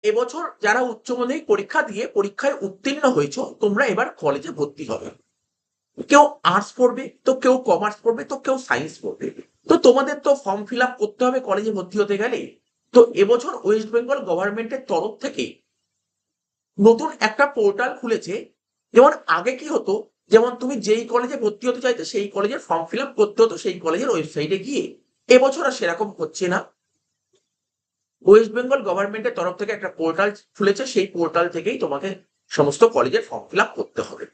এবছর যারা উচ্চ মাধ্যমিক পরীক্ষা দিয়ে পরীক্ষায় উত্তীর্ণ হয়েছো, তোমরা এবার কলেজে ভর্তি হবে। কেউ আর্টস পড়বে, তো কেউ কমার্স পড়বে, তো কেউ সায়েন্স পড়বে। তো তোমাদের তো ফর্ম ফিল আপ করতে হবে কলেজে ভর্তি হতে গেলে। তো এবছর ওয়েস্ট বেঙ্গল গভর্নমেন্টের তরফ থেকে নতুন একটা পোর্টাল খুলেছে। যেমন আগে কি হতো, যেমন তুমি যেই কলেজে ভর্তি হতে চাইতে সেই কলেজের ফর্ম ফিল আপ করতে হতো সেই কলেজের ওয়েবসাইটে গিয়ে। এবছর আর সেরকম হচ্ছে না। ওয়েস্ট বেঙ্গল গভর্নমেন্টের তরফ থেকে একটা পোর্টাল খুলেছে, সেই পোর্টাল থেকেই তোমাকে সমস্ত কলেজের ফর্ম ফিল আপ করতে হবে।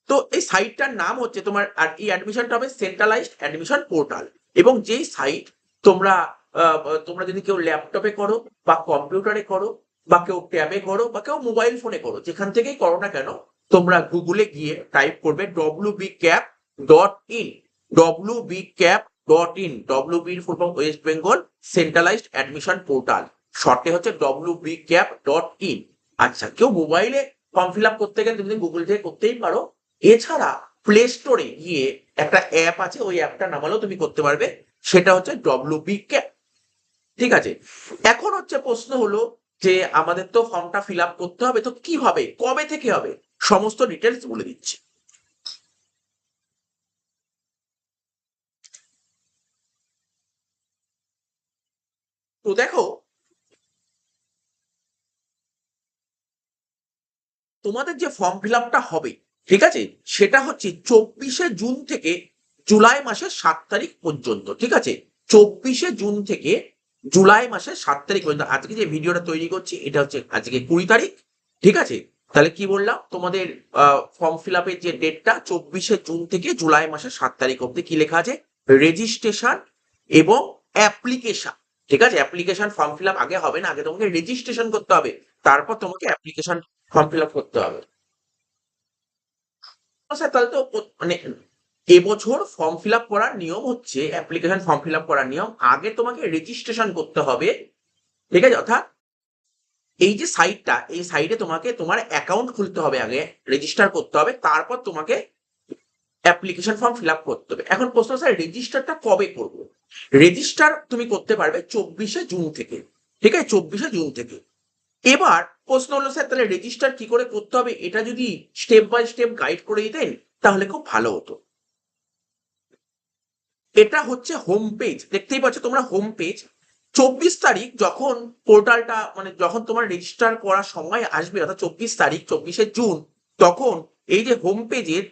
তো এই সাইটটার নাম হচ্ছে তোমার, আর এই অ্যাডমিশনটা হবে সেন্ট্রালাইজড অ্যাডমিশন পোর্টাল। এবং যেই সাইট তোমরা তোমরা যদি কেউ ল্যাপটপে করো বা কম্পিউটারে করো বা কেউ ট্যাবে করো বা কেউ মোবাইল ফোনে করো, যেখান থেকেই করো না কেন, তোমরা গুগলে গিয়ে টাইপ করবে wbcap.in। wbcap.in, wb full form West Bengal centralised admission portal, শর্টে হচ্ছে wbcap.in। আচ্ছা, কেউ মোবাইলে ফর্ম ফিল আপ করতে গেলে তুমি গুগল থেকে করতেই পারো। এছাড়া প্লে স্টোরে গিয়ে একটা অ্যাপ আছে, ওই অ্যাপটা নামালেও তুমি করতে পারবে, সেটা হচ্ছে ডব্লিউবি ক্যাপ। ঠিক আছে। এখন হচ্ছে প্রশ্ন হলো যে আমাদের তো ফর্মটা ফিল আপ করতে হবে, তো কি হবে, কবে থেকে হবে, সমস্ত ডিটেলস বলে দিচ্ছি। তো দেখো, তোমাদের যে ফর্ম ফিল আপটা হবে, ঠিক আছে, সেটা হচ্ছে 24শে জুন থেকে জুলাই মাসের 7 তারিখ পর্যন্ত। ঠিক আছে, 24শে জুন থেকে জুলাই মাসের 7 তারিখ পর্যন্ত। আজকে যে ভিডিওটা তৈরি করছি এটা হচ্ছে আজকে 20 তারিখ। ঠিক আছে, তাহলে কি বললাম, তোমাদের ফর্ম ফিল আপের যে ডেটটা 24শে জুন থেকে জুলাই মাসের 7 তারিখ অব্দি কি লেখা আছে, রেজিস্ট্রেশন এবং অ্যাপ্লিকেশন। ঠিক আছে, অ্যাপ্লিকেশন ফর্ম ফিল আপ আগে হবে না, আগে তোমাকে রেজিস্ট্রেশন করতে হবে, তারপর তোমাকে অ্যাপ্লিকেশন ফর্ম ফিল আপ করতে হবে। স্যার তাহলে তো মানে এবছর ফর্ম ফিল আপ করার নিয়ম হচ্ছে, অ্যাপ্লিকেশন ফর্ম ফিল আপ করার নিয়ম, আগে তোমাকে রেজিস্ট্রেশন করতে হবে। ঠিক আছে, অর্থাৎ এই যে সাইটটা, এই সাইটে তোমাকে তোমার অ্যাকাউন্ট খুলতে হবে, আগে রেজিস্টার করতে হবে, তারপর তোমাকে অ্যাপ্লিকেশন ফর্ম ফিল আপ করতে হবে। এখন প্রশ্ন, স্যার রেজিস্টারটা কবে করবো? রেজিস্টার তুমি করতে পারবে 24শে জুন থেকে। ঠিক আছে, 24শে জুন থেকে। এবার প্রশ্ন হলো, স্যার তাহলে রেজিস্টার কি করে করতে হবে, এটা যদি স্টেপ বাই স্টেপ গাইড করে দিতেন তাহলে খুব ভালো হতো। এটা হচ্ছে হোম পেজ, দেখতেই পাচ্ছ তোমরা হোম পেজ। 24 তারিখ যখন পোর্টালটা, মানে যখন তোমার রেজিস্টার করার সময় আসবে, অর্থাৎ 24 তারিখ, 24শে জুন, তখন এই যে হোম পেজের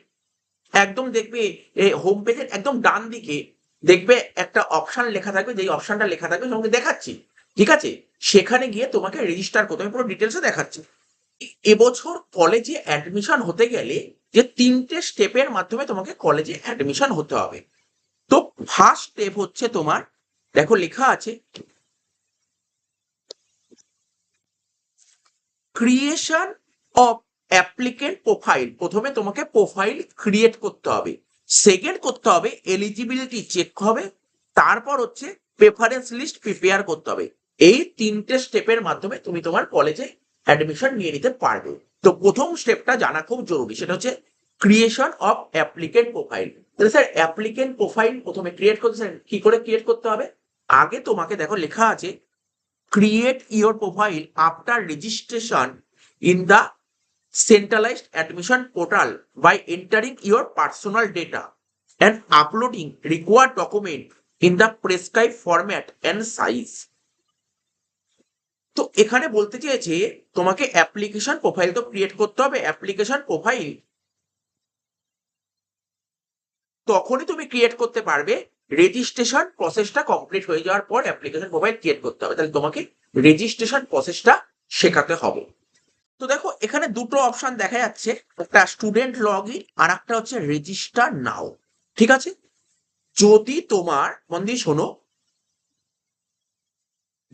একদম দেখবে, এই হোম পেজের একদম ডান দিকে দেখবে একটা অপশন লেখা থাকবে, যেই অপশনটা লেখা থাকবে তোমাকে দেখাচ্ছি। ঠিক আছে, সেখানে গিয়ে তোমাকে রেজিস্টার করতে হবে, পুরো ডিটেলসে দেখাচ্ছি। এবছর কলেজে অ্যাডমিশন হতে গেলে যে 3টে স্টেপের মাধ্যমে তোমাকে কলেজে অ্যাডমিশন হতে হবে। তো ফার্স্ট স্টেপ হচ্ছে তোমার, দেখো লেখা আছে ক্রিয়েশন অফ অ্যাপ্লিকেন্ট প্রোফাইল। প্রথমে তোমাকে প্রোফাইল ক্রিয়েট করতে হবে, সেকেন্ড করতে হবে এলিজিবিলিটি চেক হবে, তারপর হচ্ছে প্রেফারেন্স লিস্ট প্রিপেয়ার করতে হবে। এই 3টে স্টেপের মাধ্যমে তুমি তোমার কলেজে অ্যাডমিশন নিয়ে নিতে পারবে। তো প্রথম স্টেপটা জানা খুব জরুরি, সেটা হচ্ছে ক্রিয়েশন অফ অ্যাপ্লিকেন্ট প্রোফাইল। তাহলে স্যার অ্যাপ্লিকেন্ট প্রোফাইল প্রথমে ক্রিয়েট করতে, স্যার কি করে ক্রিয়েট করতে হবে? আগে তোমাকে দেখো লেখা আছে create your profile after registration in the centralized admission portal by entering your personal data and uploading required document in the prescribed format and size। তো এখানে বলতে চেয়েছে তোমাকে অ্যাপ্লিকেশন প্রোফাইল তো ক্রিয়েট করতে হবে। অ্যাপ্লিকেশন প্রোফাইল তখনই তুমি ক্রিয়েট করতে পারবে রেজিস্ট্রেশন প্রসেসটা কমপ্লিট হয়ে যাওয়ার পর অ্যাপ্লিকেশন প্রোফাইল ক্রিয়েট করতে হবে, তাহলে তোমাকে রেজিস্ট্রেশন প্রসেসটা শেখাতে হবে। তো দেখো এখানে দুটো অপশন দেখা যাচ্ছে, একটা স্টুডেন্ট লগ ইন আর একটা হচ্ছে রেজিস্টার নাও। ঠিক আছে, যদি তোমার, মন দিয়ে শোনো,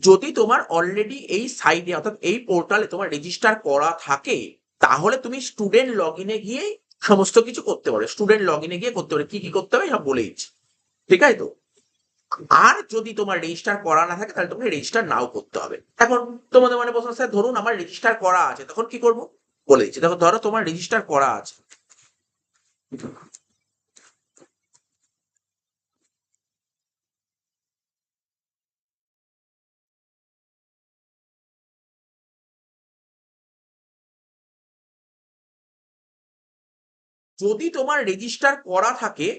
যদি তোমার অলরেডি এই সাইটে অর্থাৎ এই পোর্টালে তোমার রেজিস্টার করা থাকে, তাহলে তুমি স্টুডেন্ট লগ ইনে গিয়ে সমস্ত কিছু করতে পারো। স্টুডেন্ট লগ ইনে গিয়ে করতে পারো, কি কি করতে হবে সব বলে দিচ্ছি। ঠিক আছে তো, আর যদি তোমার রেজিস্টার করা না থাকে তাহলে তোমাকে রেজিস্টার নাও করতে হবে। এখন তোমাদের মানে প্রশ্ন, স্যার ধরুন আমার রেজিস্টার করা আছে, তখন কি করব? বলে দিচ্ছি। দেখো, ধরো তোমার রেজিস্টার করা আছে, যদি তোমার রেজিস্টার করা থাকে,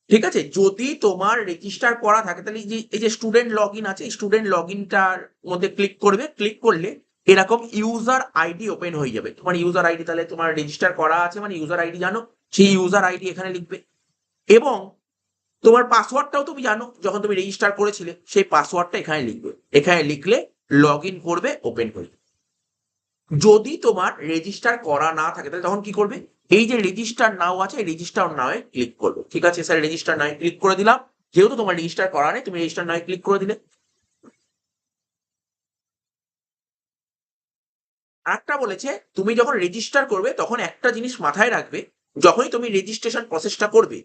ঠিক আছে, যদি তোমার রেজিস্টার করা থাকে তাহলে এই যে স্টুডেন্ট লগ ইন আছে, স্টুডেন্ট লগ ইনটার মধ্যে ক্লিক করবে, ক্লিক করলে এরকম ইউজার আইডি ওপেন হয়ে যাবে। তোমার ইউজার আইডি, তাহলে তোমার রেজিস্টার করা আছে মানে ইউজার আইডি জানো, সেই ইউজার আইডি এখানে লিখবে। এবং তোমার পাসওয়ার্ডটাও তুমি জানো, যখন তুমি রেজিস্টার করেছিলে সেই পাসওয়ার্ডটা এখানে লিখবে। এখানে লিখলে লগ ইন করবে, ওপেন করবে। যদি তোমার রেজিস্টার করা না থাকে তাহলে তখন কি করবে, এই যে রেজিস্টার নাও আছে রেজিস্টার নাও ক্লিক করবে। ঠিক আছে স্যার, রেজিস্টার নাও ক্লিক করে দিলাম, যেহেতু তোমার রেজিস্টার করা নেই তুমি রেজিস্টার নাও ক্লিক করে দিলে। আরেকটা বলেছে, তুমি যখন রেজিস্টার করবে তখন একটা জিনিস মাথায় রাখবে, যখনই তুমি রেজিস্ট্রেশন প্রসেসটা করবে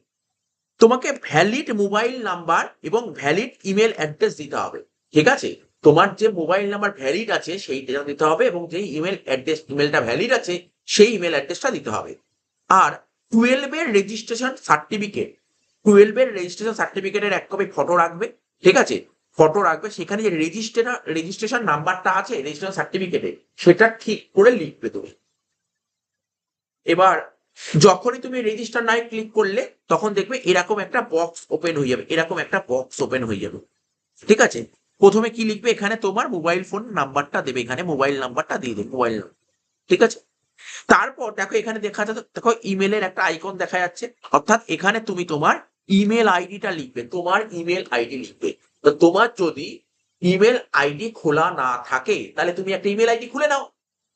তোমাকে ভ্যালিড মোবাইল নাম্বার এবং ভ্যালিড ইমেল অ্যাড্রেস দিতে হবে। ঠিক আছে, তোমার যে মোবাইল নাম্বার ভ্যালিড আছে সেইটা দিতে হবে, এবং যে ইমেল অ্যাড্রেস, ইমেলটা ভ্যালিড আছে সেই ইমেল অ্যাড্রেসটা দিতে হবে। আর 12 এর রেজিস্ট্রেশন সার্টিফিকেট, 12 এর রেজিস্ট্রেশন সার্টিফিকেটের এক কপি ফটো রাখবে। ঠিক আছে, ফটো রাখবে, সেখানে যে রেজিস্ট্রেশন নাম্বারটা আছে রেজিস্ট্রেশন সার্টিফিকেটে সেটা ঠিক করে লিখবে তুমি। এবার যখনই তুমি রেজিস্টার নাই ক্লিক করলে তখন দেখবে এরকম একটা বক্স ওপেন হয়ে যাবে, এরকম একটা বক্স ওপেন হয়ে যাবে। ঠিক আছে, প্রথমে কি লিখবে, এখানে তোমার মোবাইল ফোন নাম্বারটা দেবে, এখানে মোবাইল নাম্বারটা দিয়ে দেবে, মোবাইল নাম্বার। ঠিক আছে, তারপর দেখো এখানে দেখা যাচ্ছে, দেখো ইমেলের একটা আইকন দেখা যাচ্ছে, অর্থাৎ এখানে তুমি তোমার ইমেল আইডিটা লিখবে, তোমার ইমেল আইডি লিখবে। তো তোমার যদি ইমেল আইডি খোলা না থাকে তাহলে তুমি একটা ইমেল আইডি খুলে নাও।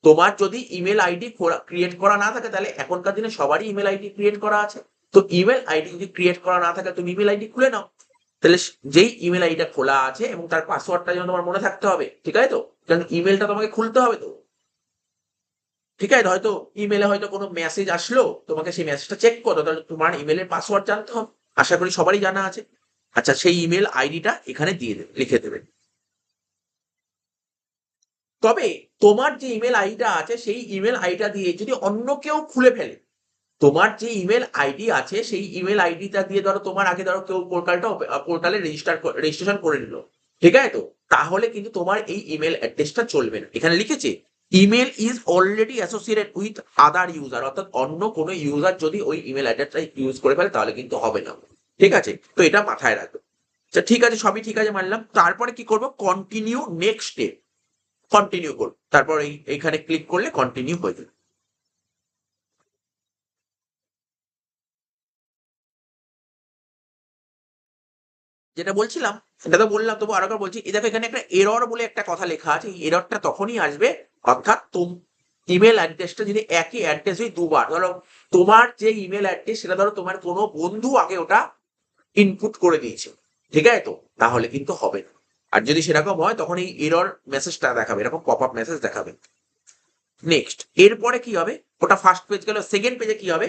তোমার যদি ইমেল আইডি ক্রিয়েট করা না থাকে, তাহলে এখনকার দিনে সবারই ইমেল আইডি ক্রিয়েট করা আছে, তো ইমেল আইডি যদি ক্রিয়েট করা না থাকে তুমি ইমেল আইডি খুলে নাও। তাহলে যেই ইমেল আইডিটা খোলা আছে এবং তার পাসওয়ার্ডটা যেন তোমার মনে থাকতে হবে, ঠিক আছে তো, কারণ ইমেলটা তোমাকে খুলতে হবে তো। ঠিক আছে, হয়তো ইমেলে হয়তো কোনো মেসেজ আসলো, তোমাকে সেই মেসেজটা চেক করো, তাহলে তোমার ইমেলের পাসওয়ার্ড জানতে হবে, আশা করি সবারই জানা আছে। আচ্ছা, সেই ইমেল আইডিটা এখানে দিয়ে দেবে, লিখে দেবে। তবে তোমার যে ইমেল আইডিটা আছে সেই ইমেল আইডিটা দিয়ে যদি অন্য কেউ খুলে ফেলে, তোমার যে ইমেল আইডি আছে সেই ইমেল আইডিটা দিয়ে ধরো তোমার আগে ধরো কেউ পোর্টালে রেজিস্ট্রেশন করে নিল, ঠিক আছে তো, তাহলে কিন্তু তোমার এই ইমেল অ্যাড্রেসটা চলবে না। এখানে লিখেছে email is already associated with other user, অর্থাৎ অন্য কোনো ইউজার যদি ওই ইমেল অ্যাড্রেসটা ইউজ করে ফেলে তাহলে কিন্তু হবে না। ঠিক আছে, তো এটা মাথায় রাখবে। আচ্ছা ঠিক আছে, সবই ঠিক আছে মানলাম। তারপরে কি করবো, কন্টিনিউ নেক্সট স্টেপ, কন্টিনিউ করবো। তারপর এইখানে ক্লিক করলে কন্টিনিউ হয়ে যাবে। যেটা বলছিলাম সেটা তো বললাম, তবু আরো একবার বলছি, এই দেখো এখানে একটা এরর বলে একটা কথা লেখা আছে, এই এররটা তখনই আসবে, অর্থাৎ ইমেল অ্যাড্রেসটা যদি একই অ্যাড্রেস হয় দুবার, ধরো তোমার যে ইমেল অ্যাড্রেস সেটা ধরো তোমার কোনো বন্ধু আগে ওটা ইনপুট করে দিয়েছে, ঠিক আছে তো, তাহলে কিন্তু হবে না। আর যদি সেরকম হয় তখন এই এরর মেসেজটা দেখাবে, এরকম পপ আপ মেসেজ দেখাবে। নেক্সট, এরপরে কি হবে, ওটা ফার্স্ট পেজ গেল, সেকেন্ড পেজে কি হবে,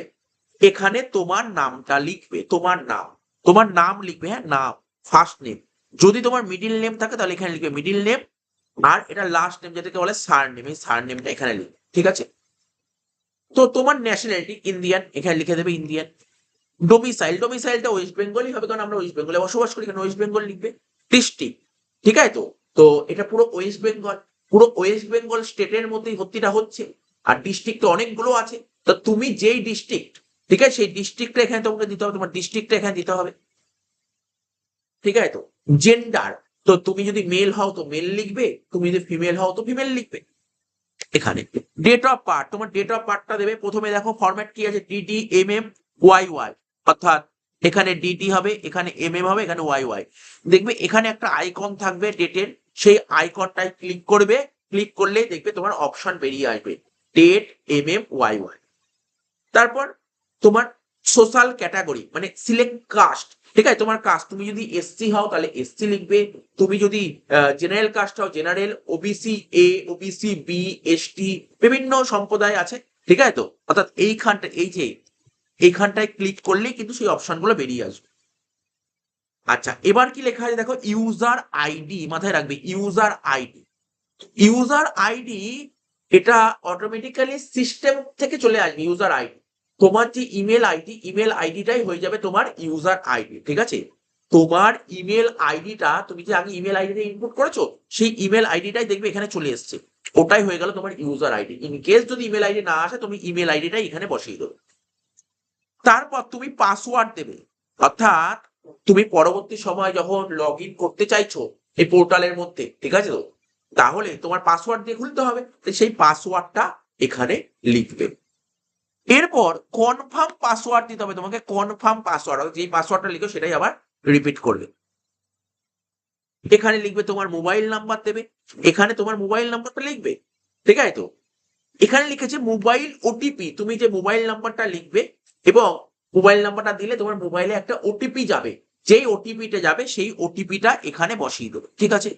এখানে তোমার নামটা লিখবে, তোমার নাম, তোমার নাম লিখবে, হ্যাঁ নাম, ফার্স্ট নেম। যদি তোমার মিডিল নেম থাকে তাহলে এখানে লিখবে মিডিল নেম, আর এটা লাস্ট নেম যেটাকে বলে সার নেম, এই সার নেমটা এখানে লিখবে। ঠিক আছে, তো তোমার ন্যাশনালিটি ইন্ডিয়ান, এখানে লিখে দেবে ইন্ডিয়ান। ডোমিসাইলটা ওয়েস্ট বেঙ্গলই হবে, কারণ আমরা ওয়েস্ট বেঙ্গলে বসবাস করি, এখানে ওয়েস্ট বেঙ্গল লিখবে। ডিস্ট্রিক্ট, ঠিক আছে তো, তো এটা পুরো ওয়েস্ট বেঙ্গল, পুরো ওয়েস্ট বেঙ্গল স্টেটের মধ্যেই ভর্তিটা হচ্ছে, আর ডিস্ট্রিক্ট অনেকগুলো আছে, তো তুমি যেই ডিস্ট্রিক্ট, ঠিক আছে, সেই ডিস্ট্রিক্টটা এখানে তোমাকে দিতে হবে, তোমার ডিস্ট্রিক্টটা এখানে দিতে হবে। ঠিক আছে তো, জেন্ডার, তো তুমি যদি মেল হও তো মেল লিখবে, তুমি যদি ফিমেল হও তো ফিমেল লিখবে। এখানে ডেট অফ বার্থ, তোমার ডেট অফ বার্থটা দেবে। প্রথমে দেখো ফরম্যাট কি আছে, ডিডি এমএম ওয়াই ওয়াই, অর্থাৎ এখানে ডিডি হবে, এখানে এমএম হবে, এখানে ওয়াই ওয়াই। দেখবে এখানে একটা আইকন থাকবে ডেটের, সেই আইকনটায় ক্লিক করবে, ক্লিক করলে দেখবে তোমার অপশন বেরিয়ে আসবে, ডেট এমএম ওয়াই ওয়াই। তারপর তোমার সোশ্যাল ক্যাটাগরি মানে সিলেক্ট কাস্ট, ঠিক আছে, তোমার কাস্ট, তুমি যদি এসসি হও তাহলে এসসি লিখবে, তুমি যদি জেনারেল কাস্ট হও general, OBC A, OBC B, ST, বিভিন্ন সম্প্রদায় আছে, ঠিক আছে তো, অর্থাৎ এইখানটা, এই যে এইখানটায় ক্লিক করলেই কিন্তু সেই অপশনগুলো বেরিয়ে আসবে। আচ্ছা, এবার কি লেখা আছে দেখো, ইউজার আইডি, মাথায় রাখবে ইউজার আইডি, ইউজার আইডি এটা অটোমেটিক্যালি সিস্টেম থেকে চলে আসবে ইউজার আইডি। তোমার যে ইমেল আইডি, ইমেল আইডিটাই হয়ে যাবে তোমার ইউজার আইডি। ঠিক আছে, তোমার ইমেল আইডিটা তুমি যে আগে ইমেল আইডিটা ইনপুট করেছো সেই ইমেল আইডিটাই দেখবে এখানে চলে এসছে, ওটাই হয়ে গেল তোমার ইউজার আইডি। ইন কেস যদি ইমেল আইডি না আসে তুমি ইমেল আইডিটাই এখানে বসিয়ে দেবে। তারপর তুমি পাসওয়ার্ড দেবে, অর্থাৎ তুমি পরবর্তী সময় যখন লগ ইন করতে চাইছো এই পোর্টালের মধ্যে, ঠিক আছে তো, তাহলে তোমার পাসওয়ার্ড দিয়ে খুলতে হবে, তো সেই পাসওয়ার্ডটা এখানে লিখবে। এরপর কনফার্ম পাসওয়ার্ড দিতে হবে তোমাকে, কনফার্ম পাসওয়ার্ড, যেই পাসওয়ার্ডটা লিখো সেটাই আবার রিপিট করবে। এখানে লিখবে তোমার মোবাইল নাম্বার দেবে, এখানে তোমার মোবাইল নাম্বারটা লিখবে, ঠিক আছে তো। এখানে লিখেছে মোবাইল ওটিপি, তুমি যে মোবাইল নাম্বারটা লিখবে এবং মোবাইল নাম্বারটা দিলে তোমার মোবাইলে একটা ওটিপি যাবে, যেই ওটিপিটা যাবে সেই ওটিপিটা এখানে বসিয়ে দেবে, ঠিক আছে।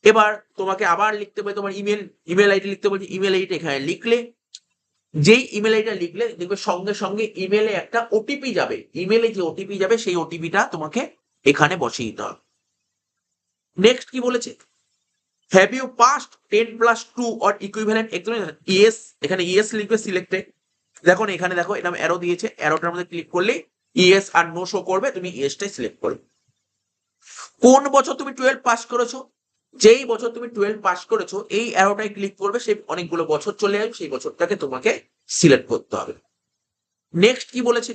এবার তোমাকে আবার লিখতে হবে তোমার ইমেল আইডি লিখতে বলছে, ইমেল আইডি এখানে লিখলে, যেই ইমেল আইডিটা লিখলে দেখবে সঙ্গে সঙ্গে ইমেলে একটা ওটিপি যাবে, ইমেলে যে ওটিপি যাবে সেই ওটিপিটা তোমাকে এখানে বসিয়ে দিতে হবে। নেক্সট কি বলেছে, have you passed 10+2 or equivalent examination, yes, এখানে ইয়েস লিখবে সিলেক্টে। দেখো এখানে দেখো এরকম অ্যারো দিয়েছে, অ্যারোটার মধ্যে ক্লিক করলে ইয়েস আর নো শো করবে, তুমি ইয়েসটাই সিলেক্ট করবে। কোন বছর তুমি 12 পাস করেছো, যেই বছর তুমি 12 পাস করেছো এই অ্যারোটায় ক্লিক করবে, সেই অনেকগুলো বছর চলে আসবে, সেই বছরটাকে তোমাকে সিলেক্ট করতে হবে। নেক্সট কি বলেছে,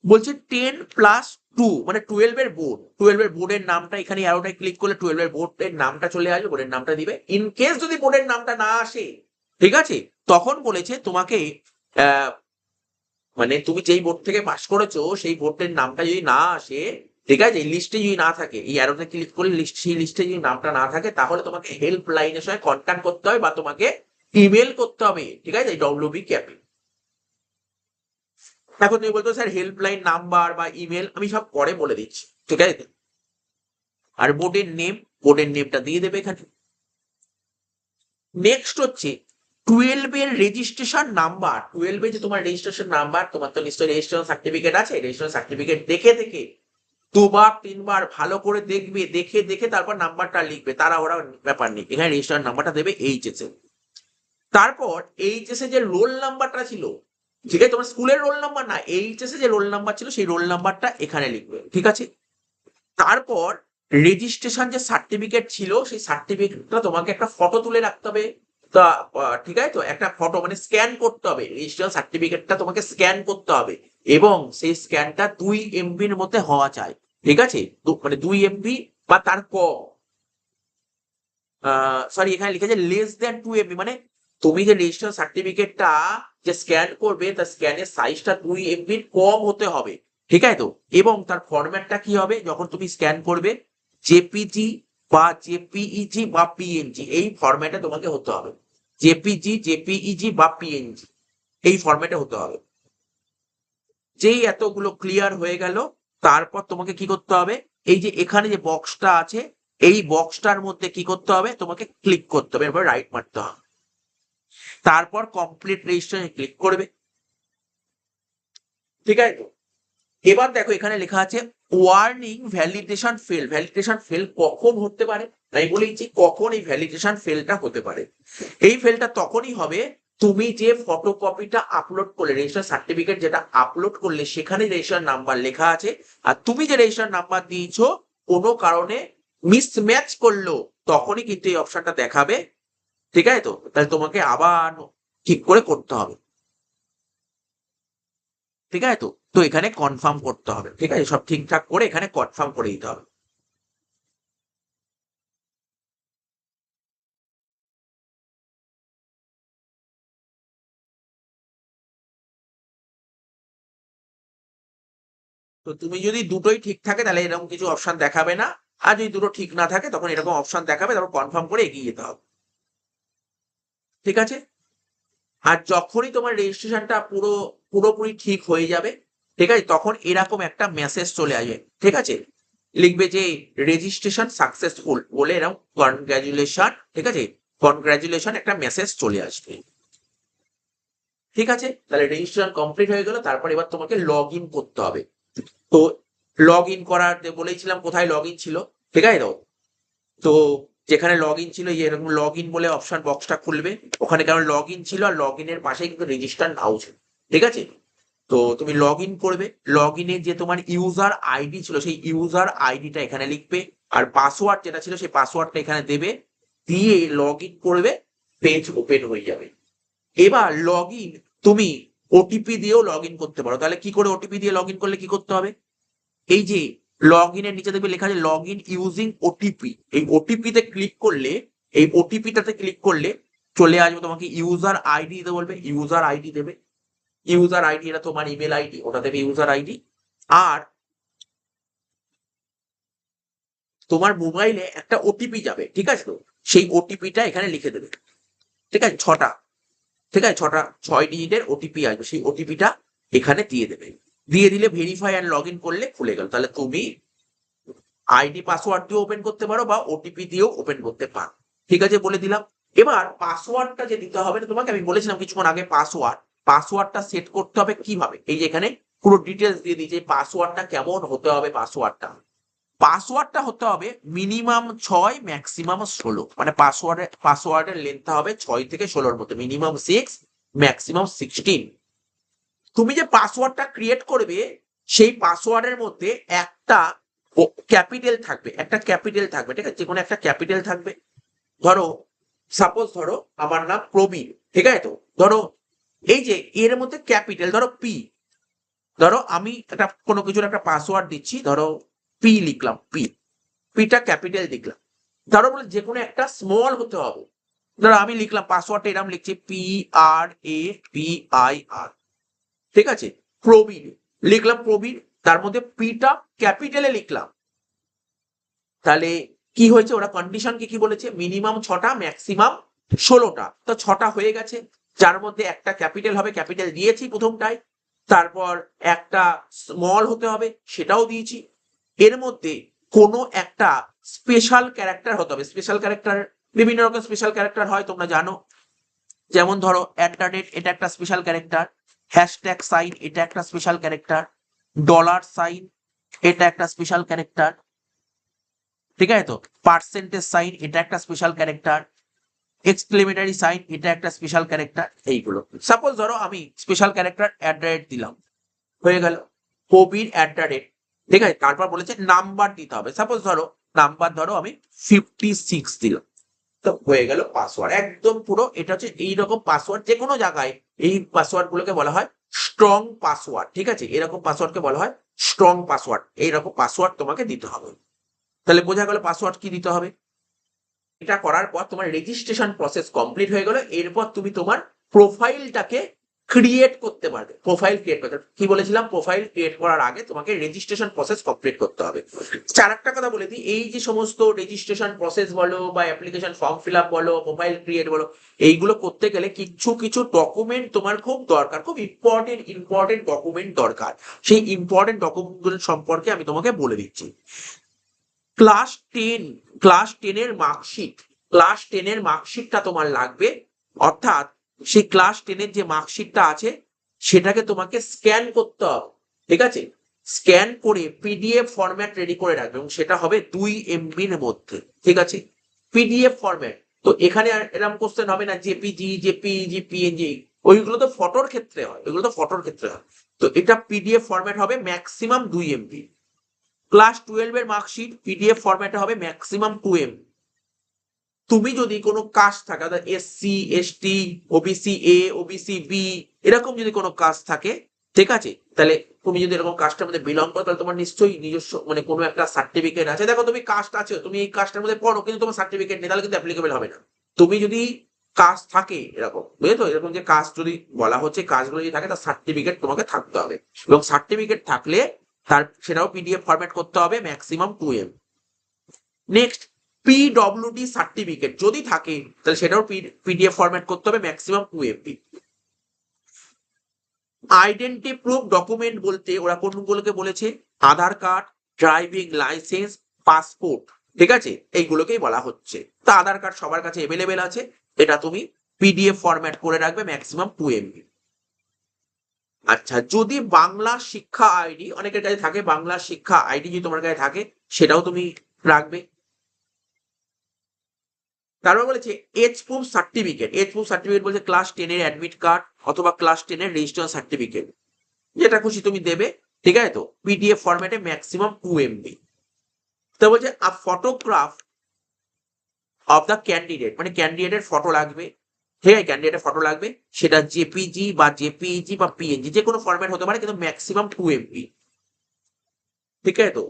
বলছে 10+2 মানে 12 এর বোর্ড, 12 এর বোর্ডের নামটা এখানে অ্যারোটায় ক্লিক করলে 12 এর বোর্ডের নামটা চলে আসবে, বোর্ডের নামটা দিবে। ইন কেস যদি বোর্ডের নামটা না আসে, ঠিক আছে, তখন বলেছে তোমাকে মানে তুমি যেই বোর্ড থেকে পাস করেছো সেই বোর্ডের নামটা যদি না আসে, ঠিক আছে, এই লিস্টে যদি না থাকে, এই অ্যারোতে ক্লিক করলে লিস্ট, সেই লিস্টে যদি নামটা না থাকে, তাহলে তোমাকে হেল্প লাইনের সঙ্গে কন্ট্যাক্ট করতে হবে বা তোমাকে ইমেল করতে হবে, ঠিক আছে, ডব্লিউবি ক্যাপে। এখন তুমি বলতো স্যার হেল্পলাইন নাম্বার বা ইমেল আমি সব পরে বলে দিচ্ছি, ঠিক আছে। আর বোর্ডের নেমটা দিয়ে দেবে এখানে। নেক্সট হচ্ছে 12 এর রেজিস্ট্রেশন নাম্বার, 12 যে তোমার রেজিস্ট্রেশন নাম্বার, তোমার তো নিশ্চয়ই রেজিস্ট্রেশন সার্টিফিকেট আছে, রেজিস্ট্রেশন সার্টিফিকেট দেখে দেখে 2-3 বার ভালো করে দেখবে, দেখে দেখে তারপর নাম্বারটা লিখবে, তারা ওরা ব্যাপার নেই, এখানে রেজিস্ট্রেশন নাম্বারটা দেবে এইচএস এ। তারপর এইচএস এ যে রোল নাম্বারটা ছিল, ঠিক আছে, তোমার স্কুলের রোল নাম্বার না, এইচএস এ যে রোল নাম্বার ছিল সেই রোল নাম্বারটা এখানে লিখবে, ঠিক আছে। তারপর রেজিস্ট্রেশন যে সার্টিফিকেট ছিল সেই সার্টিফিকেটটা তোমাকে একটা ফটো তুলে রাখতে হবে, তা ঠিক আছে তো, একটা ফটো মানে স্ক্যান করতে হবে, রেজিস্ট্রেশন সার্টিফিকেটটা তোমাকে স্ক্যান করতে হবে এবং সেই স্ক্যানটা 2 MB-র মধ্যে হওয়া চাই, ঠিক আছে, মানে 2 MB বা তার কম, সরি এখানে লিখেছে less than 2 MB, মানে তুমি যে রেজিস্ট্রেশন সার্টিফিকেটটা যে স্ক্যান করবে তার স্ক্যানের সাইজটা 2 MB-র কম হতে হবে, ঠিক আছে তো। এবং তার ফরম্যাটটা কি হবে, যখন তুমি স্ক্যান করবে জেপিজি বা জেপিইজি বা পিএনজি, এই ফরম্যাটে তোমাকে হতে হবে, জেপিজি, জেপিইজি বা পিএনজি, এই ফরম্যাটে হতে হবে। যেই এতগুলো ক্লিয়ার হয়ে গেল, তারপর তোমাকে কি করতে হবে, এই যে এখানে যে বক্সটা আছে এই বক্সটার মধ্যে কি করতে হবে, তোমাকে ক্লিক করতে হবে, এরপর রাইট মারতে হবে, তারপর কমপ্লিট রেজিস্ট্রেশন ক্লিক করবে, ঠিক আছে তো। এবার দেখো এখানে লেখা আছে warning validation fail, validation fail কখন হতে পারে, আমি বলেছি কখন এই ভ্যালিডেশন ফেলটা হতে পারে। এই ফেলটা তখনই হবে তুমি যে ফটোকপিটা আপলোড করলে, রেজিস্ট্রেশন সার্টিফিকেট যেটা আপলোড করলে সেখানে রেজিস্ট্রেশন নাম্বার লেখা আছে, আর তুমি যে রেজিস্ট্রেশন নাম্বার দিয়েছো কোনো কারণে মিসম্যাচ করলো, তখনই কিন্তু এই অপশনটা দেখাবে, ঠিক আছে তো। তাহলে তোমাকে আবার ঠিক করে করতে হবে, ঠিক আছে তো। তো এখানে কনফার্ম করতে হবে, ঠিক আছে, সব ঠিকঠাক করে এখানে কনফার্ম করে দিতে হবে। তো তুমি যদি দুটোই ঠিক থাকে তাহলে এরকম কিছু অপশন দেখাবে না, আর যদি দুটো ঠিক না থাকে তখন এরকম অপশন দেখাবে, তারপর কনফার্ম করে এগিয়ে যেতে হবে, ঠিক আছে। আর যখনই তোমার রেজিস্ট্রেশনটা পুরোপুরি ঠিক হয়ে যাবে, ঠিক আছে, তখন এরকম একটা মেসেজ চলে আসবে, ঠিক আছে, লিখবে যে রেজিস্ট্রেশন সাকসেসফুল বলে এরকম কনগ্রাচুলেশন, ঠিক আছে, কনগ্রাচুলেশন একটা মেসেজ চলে আসবে, ঠিক আছে। তাহলে রেজিস্ট্রেশন কমপ্লিট হয়ে গেল, তারপর এবার তোমাকে লগ ইন করতে হবে। তো লগ ইন করার বলেছিলাম কোথায় লগ ইন ছিল, ঠিক আছে তো। তো যেখানে লগ ইন ছিল, যে এরকম লগ ইন বলে অপশন বক্সটা খুলবে, ওখানে কারণ লগ ইন ছিল আর লগ ইনের পাশে কিন্তু রেজিস্টার নাও ছিল, ঠিক আছে। তো তুমি লগ ইন করবে, লগ ইনে যে তোমার ইউজার আইডি ছিল সেই ইউজার আইডিটা এখানে লিখবে, আর পাসওয়ার্ড যেটা ছিল সেই পাসওয়ার্ডটা এখানে দেবে, দিয়ে লগ ইন করবে, পেজ ওপেন হয়ে যাবে। এবার লগ ইন তুমি ওটিপি দিয়েও লগ ইন করতে পারো। তাহলে কি করে ওটিপি দিয়ে লগ ইন করলে কি করতে হবে? এই যে লগ ইনের নিচে দেখবে লেখা আছে লগ ইন ইউজিং ওটিপি, এই ওটিপিতে ক্লিক করলে, এই ওটিপিটাতে ক্লিক করলে চলে আসবে, তোমাকে ইউজার আইডি দিতে বলবে, ইউজার আইডি দেবে, ইউজার আইডি এটা তোমার ইমেল আইডি, ওটা দেবে ইউজার আইডি। আর তোমার মোবাইলে একটা ওটিপি যাবে, ঠিক আছে? তো সেই ওটিপিটা এখানে লিখে দেবে, ঠিক আছে? ঠিক আছে, 6 ডিজিটের ওটিপি আসবে, সেই ওটিপিটা এখানে দিয়ে দেবে। দিয়ে দিলে ভেরিফাই অ্যান্ড লগ ইন করলে খুলে গেল। তাহলে তুমি আইডি পাসওয়ার্ড দিয়ে ওপেন করতে পারো বা ওটিপি দিয়েও ওপেন করতে পারো। ঠিক আছে, বলে দিলাম। এবার পাসওয়ার্ডটা যে দিতে হবে তোমাকে, আমি বলেছিলাম কিছুক্ষণ আগে পাসওয়ার্ডটা সেট করতে হবে কিভাবে, এই যে এখানে পুরো ডিটেলস দিয়ে দিয়েছে পাসওয়ার্ডটা কেমন হতে হবে। পাসওয়ার্ডটা হতে হবে মিনিমাম 6 ম্যাক্সিমাম 16, মানে পাসওয়ার্ডের লেন্থ হবে 6 থেকে 16 মধ্যে, মিনিমাম 6 ম্যাক্সিমাম 16। তুমি যে পাসওয়ার্ডটা ক্রিয়েট করবে সেই পাসওয়ার্ডের মধ্যে একটা ক্যাপিটাল থাকবে, ঠিক আছে? যে কোনো একটা ক্যাপিটাল থাকবে। ধরো সাপোজ ধরো আমার নাম প্রবীর, ঠিক আছে? তো ধরো এই যে এর মধ্যে ক্যাপিটাল, ধরো পি, ধরো আমি একটা কোনো কিছুর একটা পাসওয়ার্ড দিচ্ছি, ধরো পি লিখলাম, পিটা ক্যাপিটাল লিখলাম। ধরো বলে যে কোনো একটা স্মল হতে হবে, ধরো আমি লিখলাম পাসওয়ার্ডটা এরকম লিখছি PRABIR, ঠিক আছে? প্রবীর লিখলাম, প্রবীর, তার মধ্যে পিটা ক্যাপিটালে লিখলাম। তাহলে কি হয়েছে, ওরা কন্ডিশন কি বলেছে, মিনিমাম 6টা ম্যাক্সিমাম 16টা। তো 6টা হয়ে গেছে, যার মধ্যে একটা ক্যাপিটাল হবে, ক্যাপিটাল দিয়েছি প্রথমটায়, তারপর একটা স্মল হতে হবে, সেটাও দিয়েছি। এর মধ্যে কোনো একটা স্পেশাল ক্যারেক্টার হতে হবে। স্পেশাল ক্যারেক্টার, বিভিন্ন রকম স্পেশাল ক্যারেক্টার হয়, তোমরা জানো। যেমন ধরো @, এটা একটা স্পেশাল ক্যারেক্টার, হ্যাশট্যাগ সাইন এটা একটা স্পেশাল ক্যারেক্টার, ডলার সাইন এটা একটা স্পেশাল ক্যারেক্টার, ঠিক আছে? তো পার্সেন্টেজ সাইন এটা একটা স্পেশাল ক্যারেক্টার, এক্সক্লেমেটরি সাইন এটা একটা স্পেশাল ক্যারেক্টার, এইগুলো। সাপোজ ধরো আমি স্পেশাল ক্যারেক্টার দিলাম, হয়ে গেল কবির @, ঠিক আছে? তারপর বলেছে নাম্বার দিতে হবে, সাপোজ ধরো নাম্বার ধরো আমি 56 দিলাম, তো হয়ে গেল পাসওয়ার্ড একদম পুরো। এটা হচ্ছে এইরকম পাসওয়ার্ড, যে কোনো জায়গায় এই পাসওয়ার্ড গুলোকে বলা হয় স্ট্রং পাসওয়ার্ড, ঠিক আছে? এরকম পাসওয়ার্ডকে বলা হয় স্ট্রং পাসওয়ার্ড। এইরকম পাসওয়ার্ড তোমাকে দিতে হবে। তাহলে বোঝা গেল পাসওয়ার্ড কি দিতে হবে। এটা করার পর তোমার রেজিস্ট্রেশন প্রসেস কমপ্লিট হয়ে গেল। এরপর তুমি তোমার প্রোফাইলটাকে ক্রিয়েট করতে পারবে। প্রোফাইল ক্রিয়েট করতে কি বলেছিলাম, প্রোফাইল ক্রিয়েট করার আগে তোমাকে রেজিস্ট্রেশন প্রসেস কমপ্লিট করতে হবে। চার একটা কথা বলে দিই, এই যে সমস্ত রেজিস্ট্রেশন প্রসেস বলো বা অ্যাপ্লিকেশন ফর্ম ফিল আপ বলো, প্রোফাইল ক্রিয়েট বলো, এইগুলো করতে গেলে কিছু ডকুমেন্ট তোমার খুব দরকার, খুব ইম্পর্টেন্ট ডকুমেন্ট দরকার। সেই ইম্পর্টেন্ট ডকুমেন্টগুলো সম্পর্কে আমি তোমাকে বলে দিচ্ছি। ক্লাস টেনের মার্কশিটটা তোমার লাগবে। অর্থাৎ সেই ক্লাস 10-এর যে মার্কশিটটা আছে সেটাকে তোমাকে স্ক্যান করতে হবে, ঠিক আছে? স্ক্যান করে পিডিএফ ফরম্যাট রেডি করে রাখবে, এবং সেটা হবে 2 MB-র মধ্যে, ঠিক আছে? PDF format. তো এখানে আর এরকম কোশ্চেন হবে না জেপিজি পিএনজি, ওইগুলো তো ফটোর ক্ষেত্রে হয়, তো এটা পিডিএফ ফরম্যাট হবে ম্যাক্সিমাম 2 MB। ক্লাস 12-এর মার্কশিট পিডিএফ ফরম্যাটে হবে ম্যাক্সিমাম 2 MB। তুমি যদি কোনো কাস্ট থাকে, SC ST OBC A OBC B এরকম যদি কোনো কাস্ট থাকে, ঠিক আছে? তাহলে তুমি যদি এরকম কাস্টের মধ্যে বিলং করো, তাহলে তোমার নিশ্চয়ই নিজস্ব মানে কোনো একটা সার্টিফিকেট আছে। দেখো তুমি কাস্ট আছে, তুমি এই কাস্টের মধ্যে পড়ো, কিন্তু তোমার সার্টিফিকেট নেই, তাহলে কিন্তু অ্যাপ্লিকেবল হবে না। তুমি যদি কাস্ট থাকে এরকম, বুঝলে তো, এরকম যে কাস্ট যদি বলা হচ্ছে, কাস্টগুলো যদি থাকে তার সার্টিফিকেট তোমাকে থাকতে হবে, এবং সার্টিফিকেট থাকলে সেটাও পিডিএফ ফরম্যাট করতে হবে ম্যাক্সিমাম 2 MB। নেক্সট, PWD সার্টিফিকেট যদি থাকে তাহলে সেটাও পিডিএফ ফরম্যাট করতে হবে ম্যাক্সিমাম 2 MB। আইডেন্টি প্রুফ ডকুমেন্ট বলতে ওরা কোনগুলোকে বলেছে, আধার কার্ড, ড্রাইভিং লাইসেন্স, পাসপোর্ট, ঠিক আছে? এইগুলোকেই বলা হচ্ছে। তা আধার কার্ড সবার কাছে অ্যাভেলেবেল আছে, এটা তুমি পিডিএফ ফরম্যাট করে রাখবে ম্যাক্সিমাম 2 MB। আচ্ছা, যদি বাংলা শিক্ষা আইডি অনেকের কাছে থাকে, বাংলা শিক্ষা আইডি যদি তোমার কাছে থাকে সেটাও তুমি রাখবে। তারপর বলেছে এজ প্রুফ সার্টিফিকেট বলছে ক্লাস 10-এর অ্যাডমিট কার্ড অথবা ক্লাস 10-এর রেজিস্ট্রেশন সার্টিফিকেট, যেটা খুশি তুমি দেবে, ঠিক আছে? তো পিডিএফ ফরম্যাটে ম্যাক্সিমাম 2 MB। তো বলছে আ ফটোগ্রাফ অফ দ্য ক্যান্ডিডেট, মানে ক্যান্ডিডেটের ফটো লাগবে, ঠিক আছে, ক্যান্ডিডেটের ফটো লাগবে, সেটা জেপিজি বা জেপিইজি বা পিএনজি যে কোনো ফরম্যাট হতে পারে, কিন্তু ম্যাক্সিমাম 2 MB। ঠিক আছে তো।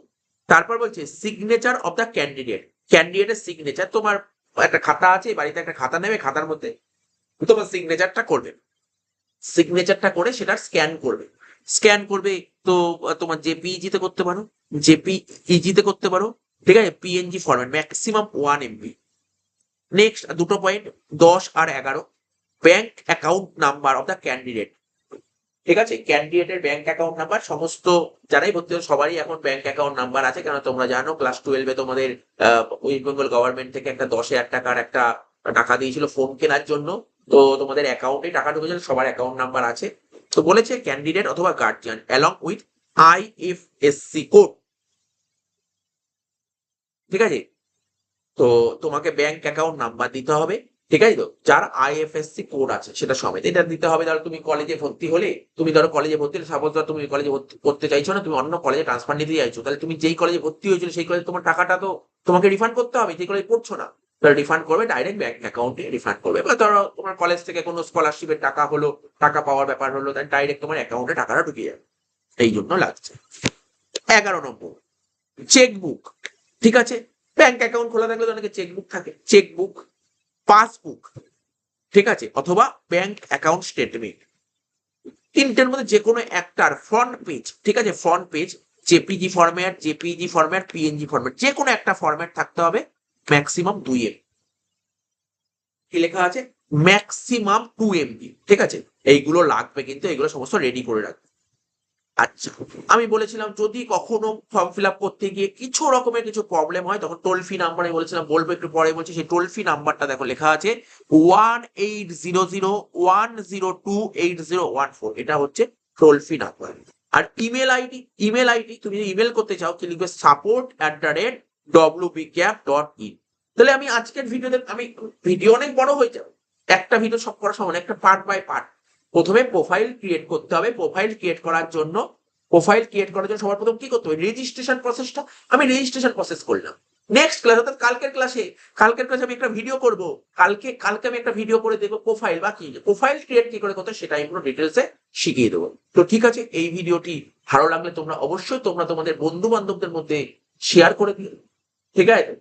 তারপর বলছে সিগনেচার অফ দ্য ক্যান্ডিডেট, ক্যান্ডিডেটের সিগনেচার। তোমার একটা খাতা আছে, বাড়িতে একটা খাতা নেবে, খাতার মধ্যে তোমার সিগনেচারটা করবে, সিগনেচারটা করে সেটা স্ক্যান করবে, স্ক্যান করবে। তো তোমার জেপিইজি তে করতে পারো, জেপিইজি তে করতে পারো, ঠিক আছে, PNG format maximum 1 MB। Next দুটো পয়েন্ট, 10 আর 11, bank account number of the candidate. ঠিক আছে, ক্যান্ডিডেটের ব্যাংক অ্যাকাউন্ট নাম্বার, সমস্ত যারাই ভর্তি হয় সবারই এখন ব্যাংক অ্যাকাউন্ট নাম্বার আছে, কেন তোমরা জানো ক্লাস 12-এ তোমাদের ওয়েস্ট বেঙ্গল গভর্নমেন্ট থেকে একটা 10,000 টাকার একটা টাকা দিয়েছিল ফোন কেনার জন্য। তো তোমাদের অ্যাকাউন্টে টাকা ঢুকেছিল, সবার অ্যাকাউন্ট নাম্বার আছে। তো বলেছে ক্যান্ডিডেট অথবা guardian along with IFSC code. ঠিক আছে, তো তোমাকে ব্যাংক অ্যাকাউন্ট নাম্বার দিতে হবে, ঠিক আছে তো, যার আইএফএসসি কোড আছে সেটা সমেত এটা দিতে হবে। ধরো তুমি কলেজে ভর্তি হলে, তুমি ধরো কলেজে ভর্তি হলে, সাপোজ ধরো তুমি কলেজে ভর্তি করতে চাইছো না, তুমি অন্য কলেজে ট্রান্সফার নিতে চাইছো, তাহলে তুমি যেই কলেজে ভর্তি হয়েছিল সেই কলেজে তোমার টাকাটা তো তোমাকে রিফান্ড করতে হবে, যে কলেজে পড়ছো না তাহলে রিফান্ড করবে, ডাইরেক্ট ব্যাংক অ্যাকাউন্টে রিফান্ড করবে। বা ধরো তোমার কলেজ থেকে কোনো স্কলারশিপের টাকা হলো, টাকা পাওয়ার ব্যাপার হলো, তাই ডাইরেক্ট তোমার অ্যাকাউন্টে টাকাটা ঢুকে যাবে, এই জন্য লাগছে। 11 নম্বর, চেকবুক। ঠিক আছে, ব্যাংক অ্যাকাউন্ট খোলা থাকলে তো অনেকে চেকবুক থাকে, চেকবুক, পাসবুক, ঠিক আছে, অথবা ব্যাংক অ্যাকাউন্ট স্টেটমেন্ট, তিনটের মধ্যে যে কোনো একটার ফ্রন্ট পেজ, ঠিক আছে, front page JPG format, PNG format, যে কোনো একটা ফরম্যাট থাকতে হবে, ম্যাক্সিমাম 2 MB। কি লেখা আছে? Maximum 2 MB। ঠিক আছে, এইগুলো লাগবে, কিন্তু এইগুলো সমস্ত রেডি করে রাখবে। আচ্ছা, আমি বলেছিলাম যদি কখনো ফর্ম ফিল আপ করতে গিয়ে কিছু রকমের কিছু প্রবলেম হয়, তখন টোল ফ্রি নাম্বার আমি বলেছিলাম বলবো, একটু পরে বলছি। সেই টোল ফ্রি নাম্বারটা দেখো লেখা আছে 1800 102 8014, এটা হচ্ছে টোল ফ্রি নাম্বার। আর ইমেল আইডি তুমি যদি ইমেল করতে চাও কি লিখবে, support@wbcap.in। তাহলে আমি আজকের ভিডিওতে, আমি ভিডিও অনেক বড় হয়ে যাবে, একটা ভিডিও সব করা সম্ভব না, একটা পার্ট বাই পার্ট। প্রথমে প্রোফাইল ক্রিয়েট করতে হবে, প্রোফাইল ক্রিয়েট করার জন্য সবার প্রথম কি করতে হবে, রেজিস্ট্রেশন প্রসেসটা। আমি রেজিস্ট্রেশন প্রসেস করলাম। নেক্সট ক্লাস অর্থাৎ কালকের ক্লাসে আমি একটা ভিডিও করব, কালকে আমি একটা ভিডিও করে দেবো প্রোফাইল বা কি প্রোফাইল ক্রিয়েট কি করে করতে, সেটা আমি পুরো ডিটেলসে শিখিয়ে দেবো। তো ঠিক আছে, এই ভিডিওটি ভালো লাগলে তোমরা অবশ্যই তোমাদের বন্ধু বান্ধবদের মধ্যে শেয়ার করে দিও, ঠিক আছে।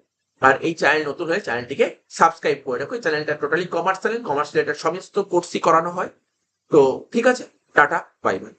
আর এই চ্যানেল নতুন হয়ে চ্যানেলটিকে সাবস্ক্রাইব করে রাখো। এই চ্যানেলটা totally commerce channel, commerce related সমস্ত কোর্সই করানো হয়। তো ঠিক আছে, টাটা, বাই বাই।